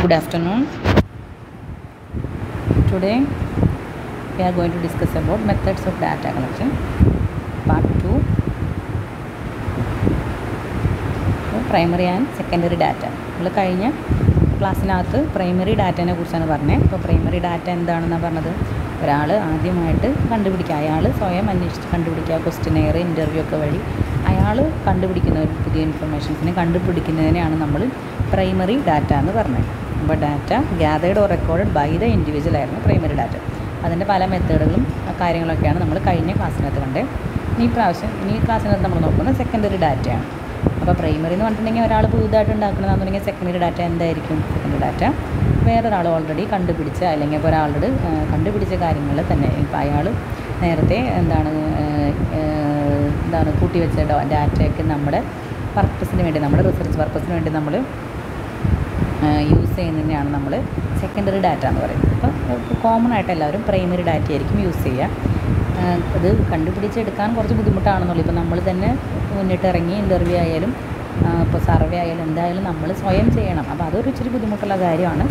Good afternoon. Today we are going to discuss about methods of data collection, part 2, primary and secondary data. നമ്മൾ കഴിഞ്ഞ ക്ലാസ്സിനകത്ത് primary ഡാറ്റേനെ കുറിച്ചാണ് പറഞ്ഞത്. അപ്പോൾ primary data എന്താണെന്നാണ് പറഞ്ഞത്? ഒരാൾ ആദ്യമായിട്ട് കണ്ടുപിടിക്കുക, അയാൾ സ്വയം അന്വേഷിച്ച് കണ്ടുപിടിക്കുക, ക്വസ്റ്റ്യനെയർ, ഇൻ്റർവ്യൂ ഒക്കെ വഴി അയാൾ കണ്ടുപിടിക്കുന്ന ഒരു പുതിയ ഇൻഫർമേഷൻസിനെ കണ്ടുപിടിക്കുന്നതിനെയാണ് നമ്മൾ പ്രൈമറി ഡാറ്റ എന്ന് പറഞ്ഞത്. അപ്പോൾ data gathered or recorded by the individual ആയിരുന്നു പ്രൈമറി ഡാറ്റ. അതിൻ്റെ പല മെത്തേഡുകളും കാര്യങ്ങളൊക്കെയാണ് നമ്മൾ കഴിഞ്ഞ ക്ലാസ്സിനകത്ത് കണ്ടത്. ഈ ക്ലാസ്സിനകത്ത് നമ്മൾ നോക്കുന്നത് സെക്കൻഡറി ഡാറ്റയാണ്. അപ്പോൾ പ്രൈമറി എന്ന് പറഞ്ഞിട്ടുണ്ടെങ്കിൽ ഒരാൾ പുതുതായിട്ട് ഉണ്ടാക്കണമെന്നുണ്ടെങ്കിൽ സെക്കൻഡറി ഡാറ്റ എന്തായിരിക്കും? സെക്കൻഡറി ഡാറ്റ വേറൊരാൾ ഓൾറെഡി കണ്ടുപിടിച്ച, അല്ലെങ്കിൽ ഇപ്പോൾ ഒരാളുടെ കണ്ടുപിടിച്ച കാര്യങ്ങൾ തന്നെ ഇപ്പോൾ അയാൾ നേരത്തെ എന്താണ് കൂട്ടിവെച്ച ഡാറ്റയൊക്കെ നമ്മുടെ പർപ്പസിന് വേണ്ടി, നമ്മുടെ റിസർച്ച് പർപ്പസിന് വേണ്ടി നമ്മൾ യൂസ് ചെയ്യുന്നതിനെയാണ് നമ്മൾ സെക്കൻഡറി ഡാറ്റ എന്ന് പറയുന്നത്. അപ്പോൾ കോമൺ ആയിട്ട് എല്ലാവരും പ്രൈമറി ഡാറ്റ ആയിരിക്കും യൂസ് ചെയ്യുക. അത് കണ്ടുപിടിച്ചെടുക്കാൻ കുറച്ച് ബുദ്ധിമുട്ടാണെന്നുള്ളൂ. ഇപ്പോൾ നമ്മൾ തന്നെ മുന്നിട്ട് ഇറങ്ങി ഇൻ്റർവ്യൂ ആയാലും ഇപ്പോൾ സർവേ ആയാലും എന്തായാലും നമ്മൾ സ്വയം ചെയ്യണം. അപ്പോൾ അതൊരു ഇച്ചിരി ബുദ്ധിമുട്ടുള്ള കാര്യമാണ്.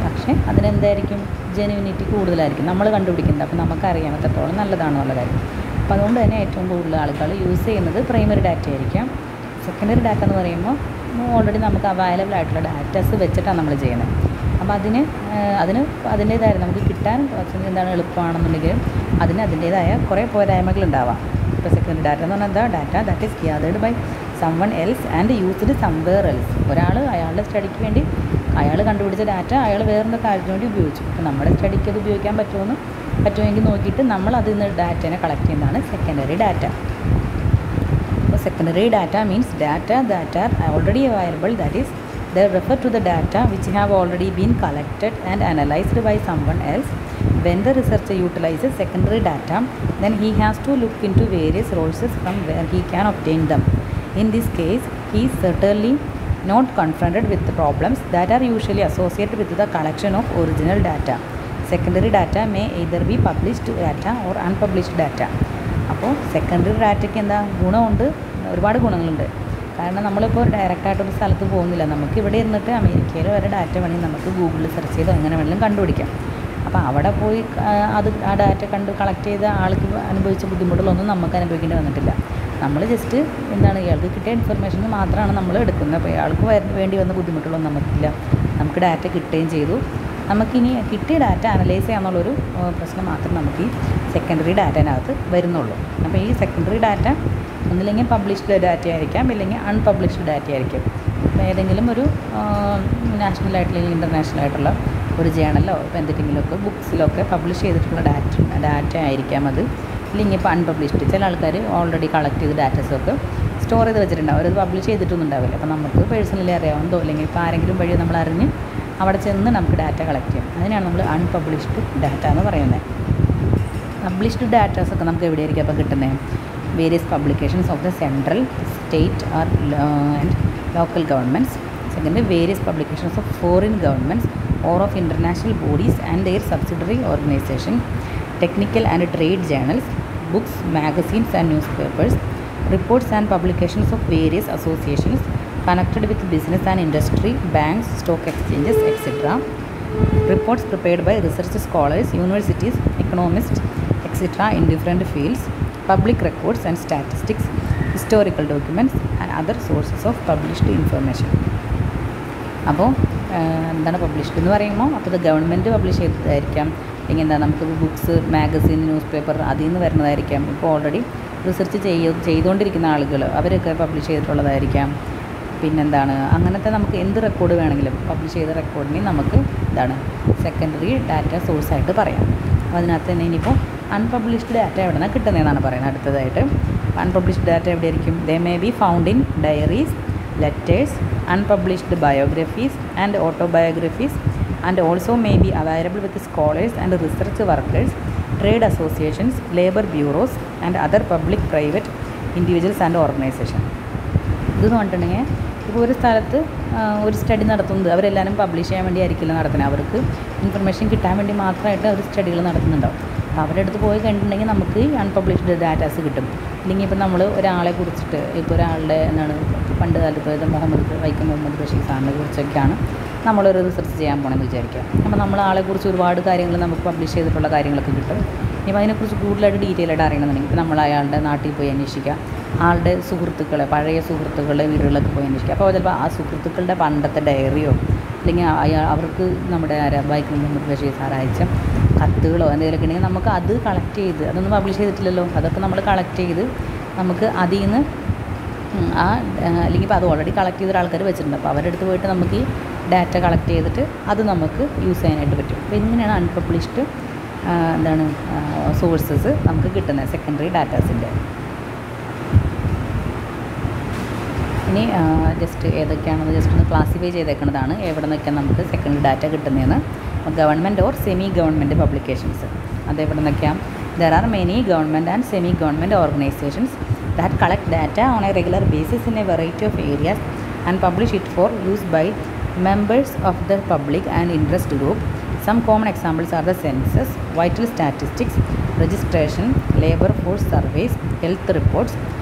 പക്ഷേ അതിനെന്തായിരിക്കും, ജെനുവിനിറ്റി കൂടുതലായിരിക്കും നമ്മൾ കണ്ടുപിടിക്കുന്നത്. അപ്പോൾ നമുക്കറിയാം എത്രത്തോളം നല്ലതാണെന്നുള്ള കാര്യം. അപ്പോൾ അതുകൊണ്ട് തന്നെ ഏറ്റവും കൂടുതൽ ആളുകൾ യൂസ് ചെയ്യുന്നത് പ്രൈമറി ഡാറ്റ ആയിരിക്കാം. സെക്കൻഡറി ഡാറ്റ എന്ന് പറയുമ്പോൾ ഓൾറെഡി നമുക്ക് അവൈലബിൾ ആയിട്ടുള്ള ഡാറ്റാസ് വെച്ചിട്ടാണ് നമ്മൾ ചെയ്യുന്നത്. അപ്പോൾ അതിൻ്റേതായ നമുക്ക് കിട്ടാൻ എളുപ്പമാണെന്നുണ്ടെങ്കിലും അതിൻ്റേതായ കുറേ പോരായ്മകളുണ്ടാവാം. ഇപ്പോൾ സെക്കൻഡറി ഡാറ്റ എന്ന് പറഞ്ഞാൽ എന്താ? Data that is gathered by someone else and used somewhere else. ഒരാൾ അയാളുടെ സ്റ്റഡിക്ക് വേണ്ടി അയാൾ കണ്ടുപിടിച്ച ഡാറ്റ അയാൾ വേറൊരു കാര്യത്തിന് വേണ്ടി ഉപയോഗിച്ചു. അപ്പോൾ നമ്മുടെ സ്റ്റഡിക്ക് അത് ഉപയോഗിക്കാൻ പറ്റുമെങ്കിൽ നോക്കിയിട്ട് നമ്മൾ അതിൽ നിന്ന് ഡാറ്റേനെ കളക്ട് ചെയ്യുന്നതാണ് secondary data. Secondary data means data that are already available, that is they refer to the data which have already been collected and analyzed by someone else. When the researcher utilizes secondary data, then he has to look into various sources from where he can obtain them. In this case, he is certainly not confronted with the problems that are usually associated with the collection of original data. Secondary data may either be published data or unpublished data. അപ്പോൾ secondary ഡാറ്റയ്ക്ക് എന്താ ഗുണമുണ്ട്? ഒരുപാട് ഗുണങ്ങളുണ്ട്. കാരണം നമ്മളിപ്പോൾ ഡയറക്റ്റായിട്ടൊരു സ്ഥലത്ത് പോകുന്നില്ല. നമുക്ക് ഇവിടെ ഇരുന്നിട്ട് അമേരിക്കയിൽ വരെ ഡാറ്റ വേണമെങ്കിൽ നമുക്ക് ഗൂഗിളിൽ സെർച്ച് ചെയ്തോ എങ്ങനെ വേണമെങ്കിലും കണ്ടുപിടിക്കാം. അപ്പോൾ അവിടെ പോയി ആ ഡാറ്റ കളക്ട് ചെയ്ത ആൾക്ക് അനുഭവിച്ച ബുദ്ധിമുട്ടുകളൊന്നും നമുക്ക് അനുഭവിക്കേണ്ടി വന്നിട്ടില്ല. നമ്മൾ ജസ്റ്റ് ഇയാൾക്ക് കിട്ടിയ ഇൻഫർമേഷൻ മാത്രമാണ് നമ്മൾ എടുക്കുന്നത്. അപ്പോൾ ഇയാൾക്ക് വേണ്ടി വന്ന ബുദ്ധിമുട്ടുകളൊന്നും നമുക്കില്ല. നമുക്ക് ഡാറ്റ കിട്ടുകയും ചെയ്തു. നമുക്കിനി കിട്ടിയ ഡാറ്റ അനലൈസ് ചെയ്യാന്നുള്ളൊരു പ്രശ്നം മാത്രം നമുക്ക് ഈ സെക്കൻഡറി ഡാറ്റേനകത്ത് വരുന്നുള്ളൂ. അപ്പോൾ ഈ സെക്കൻഡറി ഡാറ്റ ഒന്നില്ലെങ്കിൽ പബ്ലിഷ്ഡ് ഡാറ്റ ആയിരിക്കാം, ഇല്ലെങ്കിൽ അൺപബ്ലിഷ്ഡ് ഡാറ്റ ആയിരിക്കും. അപ്പോൾ ഏതെങ്കിലും ഒരു നാഷണലായിട്ടുള്ള അല്ലെങ്കിൽ ഇൻ്റർനാഷണൽ ആയിട്ടുള്ള ഒരു ജേണലോ ഇപ്പോൾ എന്തെങ്കിലുമൊക്കെ ബുക്സിലൊക്കെ പബ്ലിഷ് ചെയ്തിട്ടുള്ള ഡാറ്റ ആയിരിക്കാം അത്. ഇല്ലെങ്കിൽ ഇപ്പോൾ അൺപബ്ലിഷ്ഡ്, ചില ആൾക്കാർ ഓൾറെഡി കളക്ട് ചെയ്ത ഡാറ്റസൊക്കെ സ്റ്റോർ ചെയ്ത് വെച്ചിട്ടുണ്ടാവും. അവരത് പബ്ലിഷ് ചെയ്തിട്ടൊന്നും ഉണ്ടാവില്ല. അപ്പോൾ നമുക്ക് പേഴ്സണലി അറിയാവുന്നതോ അല്ലെങ്കിൽ ഇപ്പോൾ ആരെങ്കിലും വഴി നമ്മൾ അറിഞ്ഞ് അവിടെ ചെന്ന് നമുക്ക് ഡാറ്റ കളക്ട് ചെയ്യും. അതിനാണ് നമ്മൾ അൺപബ്ലിഷ്ഡ് ഡാറ്റ എന്ന് പറയുന്നത്. പബ്ലിഷ്ഡ് ഡാറ്റാസൊക്കെ നമുക്ക് എവിടെയായിരിക്കും അപ്പോൾ കിട്ടുന്നത്? Various publications of the central, state and local governments. Second, various publications of foreign governments or of international bodies and their subsidiary organisation, technical and trade journals, books, magazines and news papers, reports and publications of various associations connected with business and industry, banks, stock exchanges, etc. Reports prepared by research scholars, universities, economists, etc. in different fields, public records and statistics, historical documents and other sources of published information. അപ്പോൾ എന്താണ് published എന്ന് പറയുമ്പോൾ അപ്പോൾ ഇത് government publish ചെയ്തതായിരിക്കാം, അല്ലെങ്കിൽ നമുക്ക് books, magazine, news paper അതിൽ നിന്ന് വരുന്നതായിരിക്കാം. ഇപ്പോൾ ഓൾറെഡി റിസർച്ച് ചെയ്തുകൊണ്ടിരിക്കുന്ന ആളുകൾ അവരൊക്കെ പബ്ലിഷ് ചെയ്തിട്ടുള്ളതായിരിക്കാം. അങ്ങനത്തെ നമുക്ക് എന്ത് റെക്കോർഡ് വേണമെങ്കിലും പബ്ലിഷ് ചെയ്ത റെക്കോർഡിനെ നമുക്ക് സെക്കൻഡറി ഡാറ്റ സോഴ്സായിട്ട് പറയാം. അപ്പോൾ അതിനകത്ത് തന്നെ ഇനിയിപ്പോൾ അൺപബ്ലിഷ്ഡ് ഡാറ്റ എവിടെ നിന്നാണ് കിട്ടുന്നതെന്നാണ് പറയുന്നത് അടുത്തതായിട്ട്. അൺപബ്ലിഷ്ഡ് ഡാറ്റ എവിടെയായിരിക്കും? They may be found in diaries, letters, unpublished biographies and autobiographies and also may be available with scholars and research workers, trade associations, labour bureaus and other public private individuals and organisation. ഇതെന്ന് പറഞ്ഞിട്ടുണ്ടെങ്കിൽ ഇപ്പോൾ ഒരു സ്ഥലത്ത് ഒരു study നടത്തുന്നത് അവരെല്ലാവരും publish ചെയ്യാൻ വേണ്ടി ആയിരിക്കില്ല നടത്തുന്നത്. അവർക്ക് ഇൻഫർമേഷൻ കിട്ടാൻ വേണ്ടി മാത്രമായിട്ട് അവർ സ്റ്റഡികൾ നടത്തുന്നുണ്ടാവും. അപ്പോൾ അവരുടെ അടുത്ത് പോയി കണ്ടിട്ടുണ്ടെങ്കിൽ നമുക്ക് അൺപബ്ലിഷ്ഡ് ഡാറ്റാസ് കിട്ടും. ഇല്ലെങ്കിൽ ഇപ്പോൾ നമ്മൾ ഒരാളെ കുറിച്ചിട്ട് ഇപ്പോൾ ഒരാളുടെ പണ്ട് കാലത്ത് വൈക്കം മുഹമ്മദ് ബഷീർ സാറിനെ കുറിച്ചൊക്കെയാണ് നമ്മളൊരു റിസർച്ച് ചെയ്യാൻ പോകണമെന്ന് വിചാരിക്കുക. അപ്പോൾ നമ്മൾ ആളെക്കുറിച്ച് ഒരുപാട് കാര്യങ്ങൾ നമുക്ക് പബ്ലിഷ് ചെയ്തിട്ടുള്ള കാര്യങ്ങളൊക്കെ കിട്ടും. ഇനി അതിനെക്കുറിച്ച് കൂടുതലായിട്ട് ഡീറ്റെയിൽ ആയിട്ട് അറിയണമെന്നുണ്ടെങ്കിൽ നമ്മൾ അയാളുടെ നാട്ടിൽ പോയി അന്വേഷിക്കുക, ആളുടെ സുഹൃത്തുക്കളെ, പഴയ സുഹൃത്തുക്കളുടെ വീടുകളിലൊക്കെ പോയി അന്വേഷിക്കുക. അപ്പോൾ ചിലപ്പോൾ ആ സുഹൃത്തുക്കളുടെ പണ്ടത്തെ ഡയറിയോ അല്ലെങ്കിൽ അവർക്ക് നമ്മുടെ ബൈക്കിൽ മുഹമ്മദ് ബഷീർ സാർ അയച്ച കത്തുകളോ എന്തെങ്കിലുമൊക്കെ ഉണ്ടെങ്കിൽ നമുക്ക് അത് കളക്ട് ചെയ്ത്, അതൊന്നും പബ്ലിഷ് ചെയ്തിട്ടില്ലല്ലോ, അതൊക്കെ നമ്മൾ കളക്ട് ചെയ്ത് നമുക്ക് അതിൽ നിന്ന് അല്ലെങ്കിൽ ഇപ്പോൾ അത് ഓൾറെഡി കളക്ട് ചെയ്ത ആൾക്കാർ വെച്ചിട്ടുണ്ട്. അപ്പോൾ അവരുടെ അടുത്ത് പോയിട്ട് നമുക്ക് ഈ ഡാറ്റ കളക്ട് ചെയ്തിട്ട് അത് നമുക്ക് യൂസ് ചെയ്യാനായിട്ട് പറ്റും. അപ്പോൾ ഇങ്ങനെയാണ് അൺപബ്ലിഷ്ഡ് സോഴ്സസ് നമുക്ക് കിട്ടുന്നത് സെക്കൻഡറി ഡാറ്റാസിൻ്റെ. ഇനി ജസ്റ്റ് ഏതൊക്കെയാണെന്ന് ജസ്റ്റ് ഒന്ന് ക്ലാസിഫൈ ചെയ്തേക്കുന്നതാണ് എവിടെ നിന്നൊക്കെ നമുക്ക് സെക്കൻഡറി ഡാറ്റ കിട്ടുന്നതെന്ന്. Government or semi government publications, അതെവിടെ നിന്നൊക്കെയാണ്? There are many government and semi government organisations that collect data on a regular basis in a variety of areas and publish it for use by members of the public and interest group. Some common examples are the census, vital statistics, registration, labor force surveys, health reports,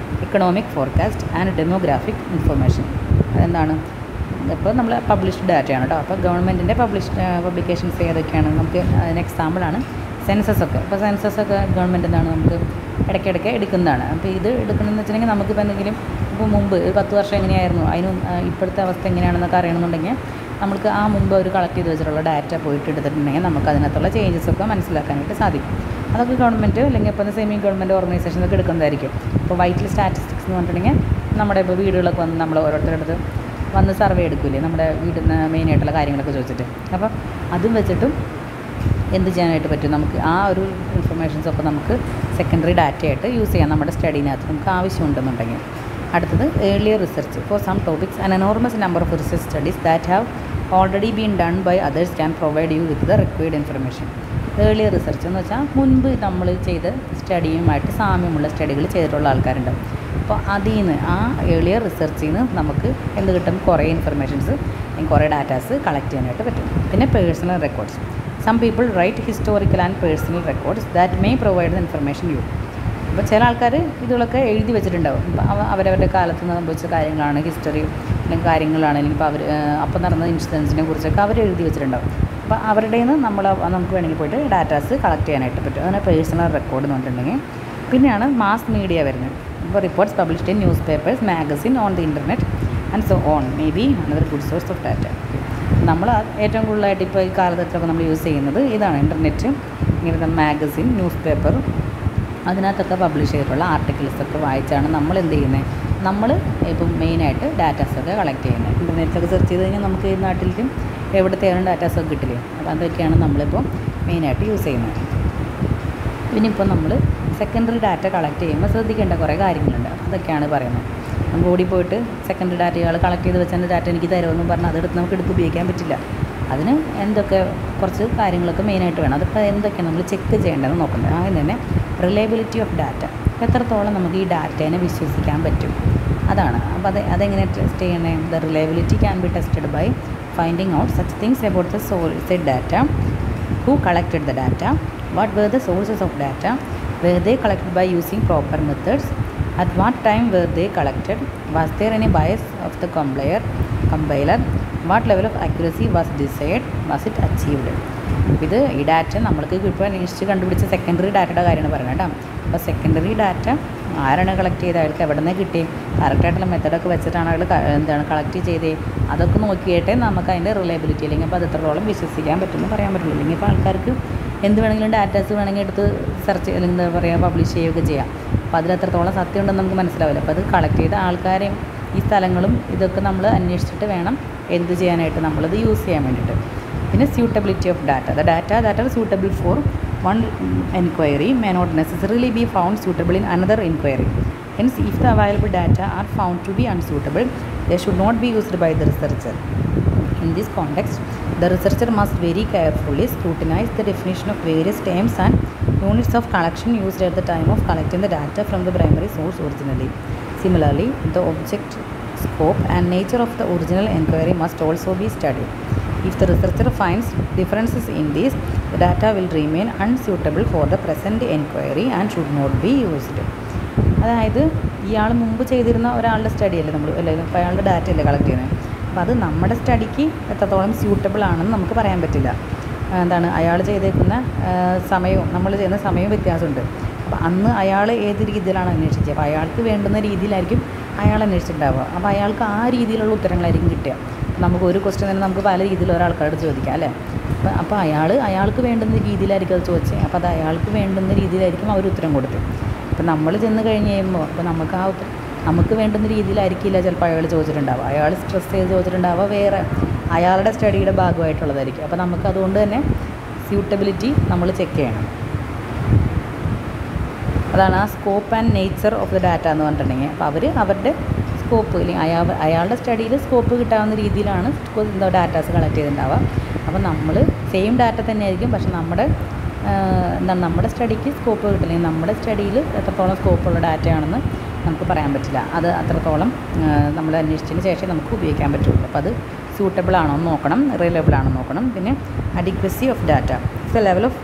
economic forecast and demographic information. അതെന്താണ്? ഇപ്പോൾ നമ്മൾ published ഡാറ്റയാണ് കേട്ടോ. അപ്പോൾ ഗവൺമെൻറ്റിൻ്റെ publications ഏതൊക്കെയാണ്? നമുക്ക് അതിന് എക്സാമ്പിളാണ് സെൻസസൊക്കെ. ഇപ്പോൾ സെൻസസൊക്കെ ഗവൺമെൻറ് എന്താണ് നമുക്ക് ഇടയ്ക്കിടയ്ക്ക് എടുക്കുന്നതാണ്. അപ്പോൾ ഇത് എടുക്കണമെന്ന് വെച്ചിട്ടുണ്ടെങ്കിൽ നമുക്കിപ്പോൾ എന്തെങ്കിലും ഇപ്പോൾ മുമ്പ് 10 വർഷം എങ്ങനെയായിരുന്നു അതിനും ഇപ്പോഴത്തെ അവസ്ഥ എങ്ങനെയാണെന്നൊക്കെ അറിയണമെന്നുണ്ടെങ്കിൽ നമുക്ക് ആ മുമ്പ് അവർ കളക്ട് ചെയ്ത് വെച്ചിട്ടുള്ള ഡാറ്റ പോയിട്ട് എടുത്തിട്ടുണ്ടെങ്കിൽ നമുക്ക് അതിനകത്തുള്ള ചേഞ്ചസൊക്കെ മനസ്സിലാക്കാനായിട്ട് സാധിക്കും. അതൊക്കെ ഗവൺമെൻറ് അല്ലെങ്കിൽ ഇപ്പോൾ സെമി ഗവൺമെൻറ് ഓർഗനൈസേഷനൊക്കെ എടുക്കുന്നതായിരിക്കും. ഇപ്പോൾ വൈറ്റൽ സ്റ്റാറ്റിസ്റ്റിക്സ് എന്ന് പറഞ്ഞിട്ടുണ്ടെങ്കിൽ നമ്മുടെ ഇപ്പോൾ വീടുകളൊക്കെ വന്ന് നമ്മൾ ഓരോരുത്തരുടെ അടുത്ത് വന്ന് സർവേ എടുക്കില്ലേ, നമ്മുടെ വീടിന് മെയിനായിട്ടുള്ള കാര്യങ്ങളൊക്കെ ചോദിച്ചിട്ട്. അപ്പോൾ അതും വെച്ചിട്ടും എന്ത് ചെയ്യാനായിട്ട് പറ്റും? നമുക്ക് ആ ഒരു ഇൻഫർമേഷൻസൊക്കെ നമുക്ക് സെക്കൻഡറി ഡാറ്റയായിട്ട് യൂസ് ചെയ്യാം നമ്മുടെ സ്റ്റഡീനകത്ത് നമുക്ക് ആവശ്യമുണ്ടെന്നുണ്ടെങ്കിൽ. അടുത്തത് earlier research. For some topics an enormous number of research studies that have already been done by others can provide you with the required information. Earlier research എന്ന് വെച്ചാൽ മുൻപ് നമ്മൾ ചെയ്ത സ്റ്റഡിയുമായിട്ട് സാമ്യമുള്ള സ്റ്റഡികൾ ചെയ്തിട്ടുള്ള ആൾക്കാരുണ്ടാവും. അപ്പോൾ അതിൽ നിന്ന് ആ ഏർലിയർ റിസർച്ചിൽ നിന്ന് നമുക്ക് എന്ത് കിട്ടും? കുറേ ഇൻഫർമേഷൻസ്, കുറേ ഡാറ്റാസ് കളക്ട് ചെയ്യാനായിട്ട് പറ്റും. പിന്നെ personal records. Some people write historical and personal records that may provide the information you. അപ്പോൾ ചില ആൾക്കാർ ഇതുകളൊക്കെ എഴുതി വെച്ചിട്ടുണ്ടാവും. അപ്പോൾ അവരവരുടെ കാലത്ത് നിന്ന് സംഭവിച്ച കാര്യങ്ങളാണ്, ഹിസ്റ്ററി അല്ലെങ്കിൽ കാര്യങ്ങളാണ്, അല്ലെങ്കിൽ ഇപ്പോൾ അവർ അപ്പം നടന്ന ഇൻസിഡൻസിനെ കുറിച്ചൊക്കെ അവർ എഴുതി വെച്ചിട്ടുണ്ടാവും. അപ്പോൾ അവരുടെ നിന്ന് നമുക്ക് വേണമെങ്കിൽ പോയിട്ട് ഡാറ്റാസ് കളക്ട് ചെയ്യാനായിട്ട് പറ്റും. അതിനെ പേഴ്സണൽ റെക്കോർഡ് എന്ന് പറഞ്ഞിട്ടുണ്ടെങ്കിൽ. പിന്നെയാണ് മാസ് മീഡിയ വരുന്നത്. ഇപ്പോൾ reports published in news papers, magazine, on the internet and so on may be another good source of data. നമ്മൾ ഏറ്റവും കൂടുതലായിട്ട് ഇപ്പോൾ ഈ കാലത്തൊക്കെ നമ്മൾ യൂസ് ചെയ്യുന്നത് ഇതാണ്, ഇൻ്റർനെറ്റ്, ഇങ്ങനത്തെ മാഗസിൻ, ന്യൂസ് പേപ്പർ, അതിനകത്തൊക്കെ പബ്ലിഷ് ചെയ്തിട്ടുള്ള ആർട്ടിക്കിൾസൊക്കെ വായിച്ചാണ് നമ്മൾ എന്ത് ചെയ്യുന്നത്? നമ്മൾ ഇപ്പം മെയിനായിട്ട് ഡാറ്റാസൊക്കെ കളക്ട് ചെയ്യുന്നത്. ഇൻ്റർനെറ്റിലൊക്കെ സെർച്ച് ചെയ്ത് കഴിഞ്ഞാൽ നമുക്ക് ഈ നാട്ടിലും എവിടുത്തെയാണ് ഡാറ്റാസൊക്കെ കിട്ടില്ലേ. അപ്പോൾ അതൊക്കെയാണ് നമ്മളിപ്പോൾ മെയിനായിട്ട് യൂസ് ചെയ്യുന്നത്. ഇനിയിപ്പോൾ നമ്മൾ സെക്കൻഡറി ഡാറ്റ കളക്ട് ചെയ്യുമ്പോൾ ശ്രദ്ധിക്കേണ്ട കുറേ കാര്യങ്ങളുണ്ട്. അതൊക്കെയാണ് പറയുന്നത്. നമുക്ക് ഓടിപ്പോയിട്ട് സെക്കൻഡറി ഡാറ്റകൾ കളക്ട് ചെയ്ത് വെച്ചാൽ ഡാറ്റ എനിക്ക് തരുമെന്നും പറഞ്ഞാൽ അതെടുത്ത് നമുക്ക് എടുത്ത് ഉപയോഗിക്കാൻ പറ്റില്ല. അതിന് എന്തൊക്കെ കുറച്ച് കാര്യങ്ങളൊക്കെ മെയിനായിട്ട് വേണം. അതൊക്കെ എന്തൊക്കെയാണ് നമ്മൾ ചെക്ക് ചെയ്യേണ്ടതെന്ന് നോക്കുന്നത്. ആദ്യം തന്നെ റിലയബിലിറ്റി ഓഫ് ഡാറ്റ, എത്രത്തോളം നമുക്ക് ഈ ഡാറ്റേനെ വിശ്വസിക്കാൻ പറ്റും, അതാണ്. അപ്പോൾ അതെങ്ങനെ ടെസ്റ്റ് ചെയ്യണേ? The reliability can be tested by finding out such things about the source data, who collected the data, what were the sources of data, were they collected by using proper methods, at what time were they collected, was there any bias of the compiler, what level of accuracy was desired, was it achieved. ഇത് ഈ data നമ്മൾക്ക് ഇപ്പോൾ അന്വേഷിച്ച് കണ്ടുപിടിച്ച secondary ഡാറ്റയുടെ കാര്യമാണ് പറയുന്നത് കേട്ടോ. അപ്പോൾ സെക്കൻഡറി ഡാറ്റ ആരാണ് കളക്ട് ചെയ്തത്, അയാൾക്ക് എവിടെ നിന്ന് കിട്ടി, കറക്റ്റായിട്ടുള്ള മെത്തഡൊക്കെ വെച്ചിട്ടാണ് അയാൾ കളക്ട് ചെയ്തേ, അതൊക്കെ നോക്കിയിട്ടേ നമുക്ക് അതിൻ്റെ റിലയബിലിറ്റി അല്ലെങ്കിൽ അപ്പോൾ അത് എത്രത്തോളം വിശ്വസിക്കാൻ പറ്റുമെന്ന് പറയാൻ പറ്റുള്ളൂ. അല്ലെങ്കിൽ ഇപ്പോൾ ആൾക്കാർക്ക് എന്ത് വേണമെങ്കിലും ഡാറ്റാസ് വേണമെങ്കിൽ എടുത്ത് സെർച്ച് അല്ലെങ്കിൽ എന്താ പറയുക പബ്ലിഷ് ചെയ്യുകയൊക്കെ ചെയ്യാം. അപ്പോൾ അതിലെത്രത്തോളം സത്യം ഉണ്ടെന്ന് നമുക്ക് മനസ്സിലാവില്ല. അപ്പോൾ അത് കളക്ട് ചെയ്ത ആൾക്കാരെയും ഈ സ്ഥലങ്ങളും ഇതൊക്കെ നമ്മൾ അന്വേഷിച്ചിട്ട് വേണം എന്ത് ചെയ്യാനായിട്ട് നമ്മളത് യൂസ് ചെയ്യാൻ വേണ്ടിയിട്ട്. പിന്നെ suitability of data. The data that are suitable for one enquiry may not necessarily be found suitable in another inquiry. Hence, if the available data are found to be unsuitable, they should not be used by the researcher. In this context, the researcher must very carefully scrutinize the definition of various terms and units of collection used at the time of collecting the data from the primary source originally. Similarly, the object, scope and nature of the original enquiry must also be studied. If the researcher finds differences in these, the data will remain unsuitable for the present enquiry and should not be used. അതായത് ഇയാൾ മുമ്പ് ചെയ്തിരുന്ന ഒരാളുടെ study അല്ലേ നമ്മൾ അല്ലെങ്കിൽ ഇപ്പോൾ അയാളുടെ ഡാറ്റ അല്ലേ കളക്ട് ചെയ്യുന്നത്. അപ്പോൾ അത് നമ്മുടെ സ്റ്റഡിക്ക് എത്രത്തോളം സ്യൂട്ടബിൾ ആണെന്ന് നമുക്ക് പറയാൻ പറ്റില്ല. എന്താണ് അയാൾ ചെയ്തേക്കുന്ന സമയവും നമ്മൾ ചെയ്യുന്ന സമയവും വ്യത്യാസമുണ്ട്. അപ്പോൾ അന്ന് അയാൾ ഏത് രീതിയിലാണ് അന്വേഷിച്ചത്, അപ്പോൾ അയാൾക്ക് വേണ്ടുന്ന രീതിയിലായിരിക്കും അയാൾ അന്വേഷിച്ചിട്ടുണ്ടാവുക. അപ്പോൾ അയാൾക്ക് ആ രീതിയിലുള്ള ഉത്തരങ്ങളായിരിക്കും കിട്ടുക. നമുക്ക് ഒരു ക്വസ്റ്റ്യൻ തന്നെ നമുക്ക് പല രീതിയിൽ ഒരാൾക്കാരോട് ചോദിക്കാം അല്ലേ. അപ്പോൾ അയാൾക്ക് വേണ്ടുന്ന രീതിയിലായിരിക്കും അത് ചോദിച്ചത്. അപ്പോൾ അത് അയാൾക്ക് വേണ്ടുന്ന രീതിയിലായിരിക്കും അവർ ഉത്തരം കൊടുത്തത്. അപ്പോൾ നമ്മൾ ചെന്ന് കഴിഞ്ഞ് കഴിയുമ്പോൾ അപ്പോൾ നമുക്ക് വേണ്ടുന്ന രീതിയിലായിരിക്കില്ല ചിലപ്പോൾ അയാൾ ചോദിച്ചിട്ടുണ്ടാവുക. അയാൾ സ്ട്രെസ് ചെയ്ത് ചോദിച്ചിട്ടുണ്ടാവുക വേറെ അയാളുടെ സ്റ്റഡിയുടെ ഭാഗമായിട്ടുള്ളതായിരിക്കും. അപ്പോൾ നമുക്ക് അതുകൊണ്ട് തന്നെ സ്യൂട്ടബിലിറ്റി നമ്മൾ ചെക്ക് ചെയ്യണം. അതാണ് ആ scope and nature of the data എന്ന് പറഞ്ഞിട്ടുണ്ടെങ്കിൽ. അപ്പോൾ അവരുടെ സ്കോപ്പ് അല്ലെങ്കിൽ അയാളുടെ സ്റ്റഡിയിൽ സ്കോപ്പ് കിട്ടാവുന്ന രീതിയിലാണ് ഡാറ്റാസ് കളക്ട് ചെയ്തിട്ടുണ്ടാവുക. അപ്പോൾ നമ്മൾ സെയിം ഡാറ്റ തന്നെയായിരിക്കും, പക്ഷെ നമ്മുടെ സ്റ്റഡിക്ക് സ്കോപ്പ് കിട്ടില്ലെങ്കിൽ നമ്മുടെ സ്റ്റഡിയിൽ എത്രത്തോളം സ്കോപ്പുള്ള ഡാറ്റയാണെന്ന് നമുക്ക് പറയാൻ പറ്റില്ല. അത് അത്രത്തോളം നമ്മൾ അന്വേഷിച്ചതിന് ശേഷം നമുക്ക് ഉപയോഗിക്കാൻ പറ്റുള്ളൂ. അപ്പോൾ അത് സ്യൂട്ടബിൾ ആണോ എന്ന് നോക്കണം, റിലയബിൾ ആണോ എന്ന് നോക്കണം. പിന്നെ adequacy of data. The level of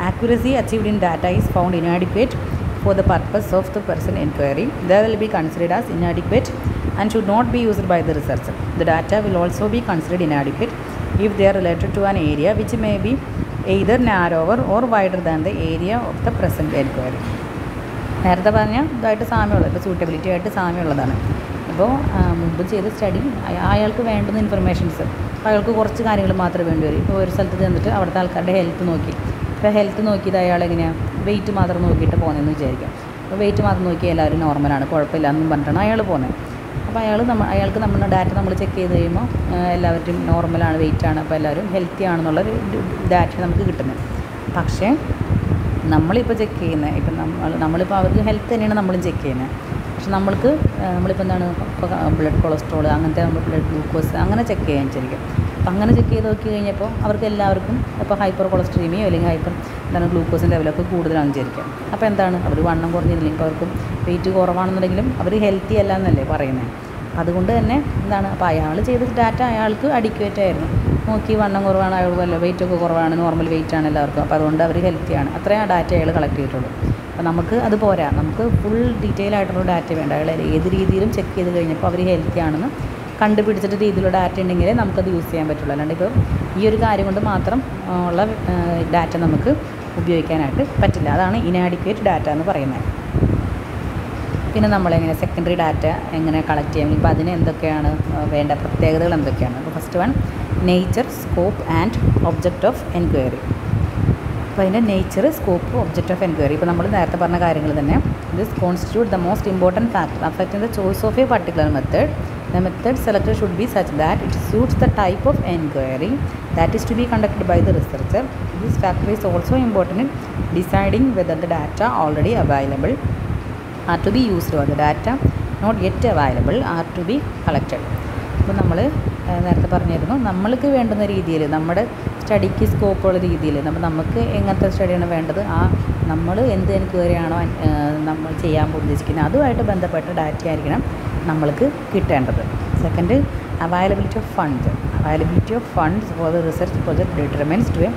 accuracy achieved in data is found inadequate for the purpose of the person inquiry. They will be considered as inadequate and should not be used by the researcher. The data will also be considered inadequate if they are related to an area which may be either narrower or wider than the area of the present inquiry. നേരത്തെ പറഞ്ഞ ഇതായിട്ട് സാമ്യമുള്ളത്, ഇപ്പോൾ suitability ആയിട്ട് സാമ്യമുള്ളതാണ്. ഇപ്പോൾ മുമ്പ് ചെയ്ത study അയാൾക്ക് വേണ്ടുന്ന ഇൻഫർമേഷൻസ് അയാൾക്ക് കുറച്ച് കാര്യങ്ങൾ മാത്രമേ വേണ്ടി വരും. ഇപ്പോൾ ഒരു സ്ഥലത്ത് ചെന്നിട്ട് അവിടുത്തെ ആൾക്കാരുടെ ഹെൽത്ത് നോക്കി, ഇപ്പോൾ ഹെൽത്ത് നോക്കിയത് അയാൾ എങ്ങനെയാണ് വെയിറ്റ് മാത്രം നോക്കിയിട്ട് പോകുന്നതെന്ന് വിചാരിക്കാം. അപ്പോൾ വെയിറ്റ് മാത്രം നോക്കി എല്ലാവരും നോർമലാണ്, കുഴപ്പമില്ല എന്നും പറഞ്ഞിട്ടാണ് അയാൾ പോകുന്നത്. അപ്പോൾ അയാൾക്ക് നമ്മുടെ ഡാറ്റ നമ്മൾ ചെക്ക് ചെയ്ത് കഴിയുമ്പോൾ എല്ലാവരും നോർമലാണ്, വെയിറ്റാണ്, അപ്പോൾ എല്ലാവരും ഹെൽത്തി ആണെന്നുള്ളൊരു ഡാറ്റ നമുക്ക് കിട്ടുന്നത്. പക്ഷേ നമ്മളിപ്പോൾ ചെക്ക് ചെയ്യുന്നത് ഇപ്പം നമ്മളിപ്പോൾ അവർക്ക് ഹെൽത്ത് തന്നെയാണ് നമ്മളും ചെക്ക് ചെയ്യുന്നത്. പക്ഷെ നമ്മളിപ്പോൾ എന്താണ് ഇപ്പോൾ ബ്ലഡ് കൊളസ്ട്രോൾ അങ്ങനത്തെ നമ്മൾ ബ്ലഡ് ഗ്ലൂക്കോസ് അങ്ങനെ ചെക്ക് ചെയ്യാൻ ശരിക്കും. അപ്പം അങ്ങനെ ചെക്ക് ചെയ്ത് നോക്കി കഴിഞ്ഞപ്പോൾ അവർക്ക് എല്ലാവർക്കും ഇപ്പോൾ ഹൈപ്പർ കൊളസ്ട്രീമിയോ അല്ലെങ്കിൽ ഗ്ലൂക്കോസിൻ്റെ ലെവലൊക്കെ കൂടുതലാണെന്ന് വിചാരിക്കാം. അപ്പോൾ എന്താണ് അവർ വണ്ണം കുറഞ്ഞില്ലെങ്കിൽ ഇപ്പോൾ അവർക്ക് വെയിറ്റ് കുറവാണെന്നുണ്ടെങ്കിലും അവർ ഹെൽത്തി അല്ല എന്നല്ലേ പറയുന്നത്. അതുകൊണ്ട് തന്നെ എന്താണ് അപ്പോൾ അയാൾ ചെയ്ത ഡാറ്റ അയാൾക്ക് അഡിക്വേറ്റ് ആയിരുന്നു. നോക്കി വണ്ണം കുറവാണ്, അയാൾ വല്ല വെയിറ്റൊക്കെ കുറവാണ്, നോർമൽ വെയിറ്റാണ് എല്ലാവർക്കും, അപ്പോൾ അതുകൊണ്ട് അവർ ഹെൽത്തിയാണ്. അത്രയും ആ ഡാറ്റ അയാൾ കളക്ട് ചെയ്തിട്ടുള്ളൂ. അപ്പോൾ നമുക്ക് അത് പോരാ, നമുക്ക് ഫുൾ ഡീറ്റെയിൽ ആയിട്ടുള്ള ഡാറ്റ വേണ്ട. അയാൾ ഏത് രീതിയിലും ചെക്ക് ചെയ്ത് കഴിഞ്ഞപ്പോൾ അവർ ഹെൽത്തി ആണെന്ന് കണ്ടുപിടിച്ചിട്ട് രീതിയിലുള്ള ഡാറ്റ ഉണ്ടെങ്കിലേ നമുക്കത് യൂസ് ചെയ്യാൻ പറ്റുള്ളൂ. അല്ലാണ്ട് ഇപ്പോൾ ഈ ഒരു കാര്യം കൊണ്ട് മാത്രം ഉള്ള ഡാറ്റ നമുക്ക് ഉപയോഗിക്കാനായിട്ട് പറ്റില്ല. അതാണ് ഇനാഡിക്വേറ്റ് ഡാറ്റ എന്ന് പറയുന്നത്. പിന്നെ നമ്മളെങ്ങനെ സെക്കൻഡറി ഡാറ്റ എങ്ങനെ കളക്ട് ചെയ്യാം, ഇപ്പോൾ അതിന് എന്തൊക്കെയാണ് വേണ്ട പ്രത്യേകതകൾ എന്തൊക്കെയാണ്. അപ്പോൾ first one nature, scope and object of enquiry. അപ്പോൾ അതിൻ്റെ nature, scope, object of enquiry ഇപ്പോൾ നമ്മൾ നേരത്തെ പറഞ്ഞ കാര്യങ്ങൾ തന്നെ. This constitute the most important factor affecting the choice of A particular method. The method selected should be such that it suits the type of enquiry that is to be conducted by the researcher. This factor is also important in deciding whether the data already available are to be used or the data not yet available are to be collected. അപ്പോൾ നമ്മൾ നേരത്തെ പറഞ്ഞിരുന്നു, നമ്മൾക്ക് വേണ്ടുന്ന രീതിയിൽ നമ്മുടെ സ്റ്റഡിക്ക് സ്കോപ്പുള്ള രീതിയിൽ നമുക്ക് എങ്ങനത്തെ സ്റ്റഡിയാണ് വേണ്ടത്, നമ്മൾ എന്ത് എൻക്വയറിയാണോ നമ്മൾ ചെയ്യാൻ ഉദ്ദേശിക്കുന്നത് അതുമായിട്ട് ബന്ധപ്പെട്ട ഡാറ്റ ആയിരിക്കണം നമ്മൾക്ക് കിട്ടേണ്ടത്. Second, availability of fund. Availability of funds for the research project determines to a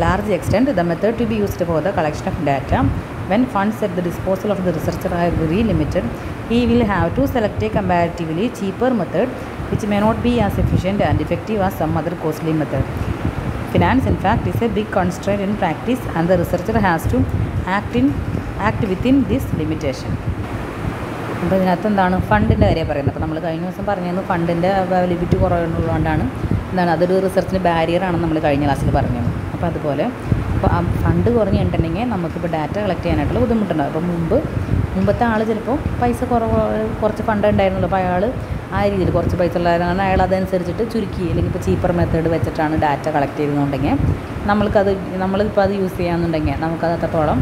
large extent the method to be used for the collection of data. When funds at the disposal of the researcher are very limited, he will have to select a comparatively cheaper method which may not be as efficient and effective as some other costly method. Finance, in fact, is a big constraint in practice and the researcher has to act within this limitation. അപ്പോൾ ഇതിനകത്ത് എന്താണ് ഫണ്ടിൻ്റെ കാര്യം പറയുന്നത്. അപ്പോൾ നമ്മൾ കഴിഞ്ഞ ദിവസം പറഞ്ഞിരുന്നു ഫണ്ടിൻ്റെ അവൈലബിലിറ്റി കുറവുള്ളതുകൊണ്ടാണ് അതൊരു റിസർച്ചിന് ബാരിയറാണെന്ന് നമ്മൾ കഴിഞ്ഞ ക്ലാസ്സിൽ പറഞ്ഞത്. അപ്പോൾ അതുപോലെ ഇപ്പോൾ ആ ഫണ്ട് കുറഞ്ഞിട്ടുണ്ടെങ്കിൽ നമുക്കിപ്പോൾ ഡാറ്റ കളക്ട് ചെയ്യാനായിട്ടുള്ള ബുദ്ധിമുട്ടുണ്ടാകും. അപ്പോൾ മുമ്പത്തെ ആൾ ചിലപ്പോൾ പൈസ കുറച്ച് ഫണ്ട് ഉണ്ടായിരുന്നല്ലോ, അപ്പോൾ അയാൾ ആ രീതിയിൽ കുറച്ച് പൈസ ഉള്ളതാണ് അയാൾ അതനുസരിച്ചിട്ട് ചുരുക്കി അല്ലെങ്കിൽ ഇപ്പോൾ ചീപ്പർ മെത്തേഡ് വെച്ചിട്ടാണ് ഡാറ്റ കളക്ട് ചെയ്തെന്നുണ്ടെങ്കിൽ നമ്മളിപ്പോൾ അത് യൂസ് ചെയ്യാമെന്നുണ്ടെങ്കിൽ നമുക്കത് അത്രത്തോളം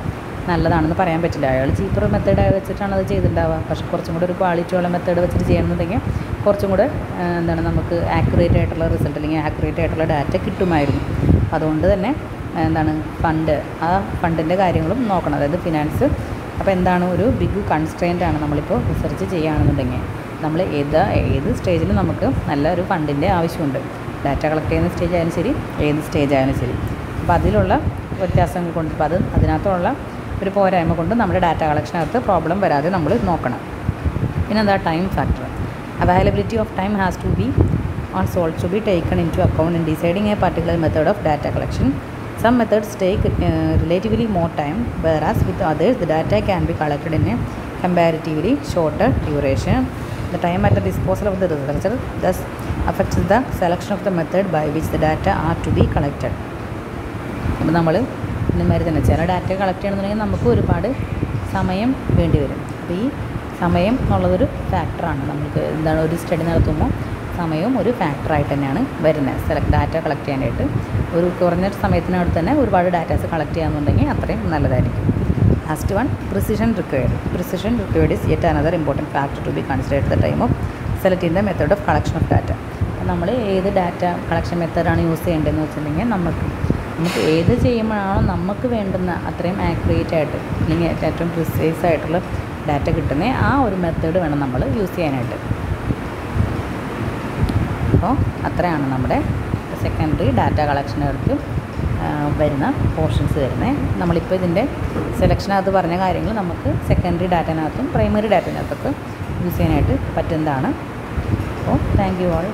നല്ലതാണെന്ന് പറയാൻ പറ്റില്ല. അയാൾ ചീപ്പർ മെത്തേഡ് വെച്ചിട്ടാണ് അത് ചെയ്തിട്ടുണ്ടാവുക. പക്ഷേ കുറച്ചും കൂടെ ഒരു ക്വാളിറ്റിയുള്ള മെത്തേഡ് വെച്ചിട്ട് ചെയ്യണമെന്നുണ്ടെങ്കിൽ കുറച്ചും കൂടെ നമുക്ക് ആക്യുറേറ്റ് ആയിട്ടുള്ള റിസൾട്ട് അല്ലെങ്കിൽ ആക്യുറേറ്റ് ആയിട്ടുള്ള ഡാറ്റ കിട്ടുമായിരുന്നു. അതുകൊണ്ട് തന്നെ ഫണ്ടിൻ്റെ കാര്യങ്ങളും നോക്കണം, അതായത് ഫിനാൻസ്. അപ്പോൾ എന്താണ് ഒരു ബിഗ് കൺസ്ട്രെയിൻ്റ് ആണ് നമ്മളിപ്പോൾ റിസർച്ച് ചെയ്യുകയാണെന്നുണ്ടെങ്കിൽ. നമ്മൾ ഏത് സ്റ്റേജിലും നമുക്ക് നല്ല ഒരു ഫണ്ടിൻ്റെ ആവശ്യമുണ്ട്. ഡാറ്റ കളക്ട് ചെയ്യുന്ന സ്റ്റേജ് ആയാലും ശരി, ഏത് സ്റ്റേജ് ആയാലും ശരി. അപ്പോൾ അതിലുള്ള വ്യത്യാസങ്ങൾ കൊണ്ട് ഇപ്പോൾ അതിനകത്തുള്ള ഒരു പോരായ്മ കൊണ്ട് നമ്മുടെ ഡാറ്റ കളക്ഷനകത്ത് പ്രോബ്ലം വരാതെ നമ്മൾ നോക്കണം. പിന്നെ എന്താ time factor. Availability of time has to be also to be taken into account in deciding a particular method of data collection. Some methods take relatively more time, whereas with others the data can be collected in a comparatively shorter duration. The time at the disposal of the researcher thus affects the selection of the method by which the data are to be collected. അപ്പോൾ നമ്മൾ ഇന്നമാതിരി തന്നെ ചില data collect ചെയ്യണമെന്നുണ്ടെങ്കിൽ നമുക്ക് ഒരുപാട് സമയം വേണ്ടി വരും. അപ്പോൾ ഈ സമയം എന്നുള്ളതൊരു ഫാക്ടറാണ്. നമുക്ക് എന്താണ് ഒരു സ്റ്റഡി നടത്തുമ്പോൾ സമയവും ഒരു ഫാക്ടറായിട്ട് തന്നെയാണ് വരുന്നത്. ഡാറ്റ കളക്ട് ചെയ്യാനായിട്ട് ഒരു കുറഞ്ഞ സമയത്തിനടുത്ത് തന്നെ ഒരുപാട് ഡാറ്റാസ് കളക്ട് ചെയ്യാമെന്നുണ്ടെങ്കിൽ അത്രയും നല്ലതായിരിക്കും. Last one, precision required. Precision required is yet another important factor to be considered at the time of selecting the method of collection of data. നമ്മൾ ഏത് ഡാറ്റ കളക്ഷൻ മെത്തേഡാണ് യൂസ് ചെയ്യേണ്ടതെന്ന് വെച്ചിട്ടുണ്ടെങ്കിൽ നമുക്ക് ഏത് ചെയ്യുമ്പോഴാണോ നമുക്ക് വേണ്ടുന്ന അത്രയും ആക്യുറേറ്റ് ആയിട്ട് അല്ലെങ്കിൽ ഏറ്റവും പ്രിസൈസ് ആയിട്ടുള്ള ഡാറ്റ കിട്ടുന്ന ആ ഒരു മെത്തേഡ് വേണം നമ്മൾ യൂസ് ചെയ്യാനായിട്ട്. അപ്പോൾ അത്രയാണ് നമ്മുടെ സെക്കൻഡറി ഡാറ്റ കളക്ഷനകൾക്ക് വരുന്ന പോർഷൻസ് വരുന്നത്. നമ്മളിപ്പോൾ ഇതിൻ്റെ സെലക്ഷനകത്ത് പറഞ്ഞ കാര്യങ്ങൾ നമുക്ക് സെക്കൻഡറി ഡാറ്റനകത്തും പ്രൈമറി ഡാറ്റനകത്തൊക്കെ യൂസ് ചെയ്യാനായിട്ട് പറ്റുന്നതാണ്. അപ്പോൾ താങ്ക് യു ഓൾ.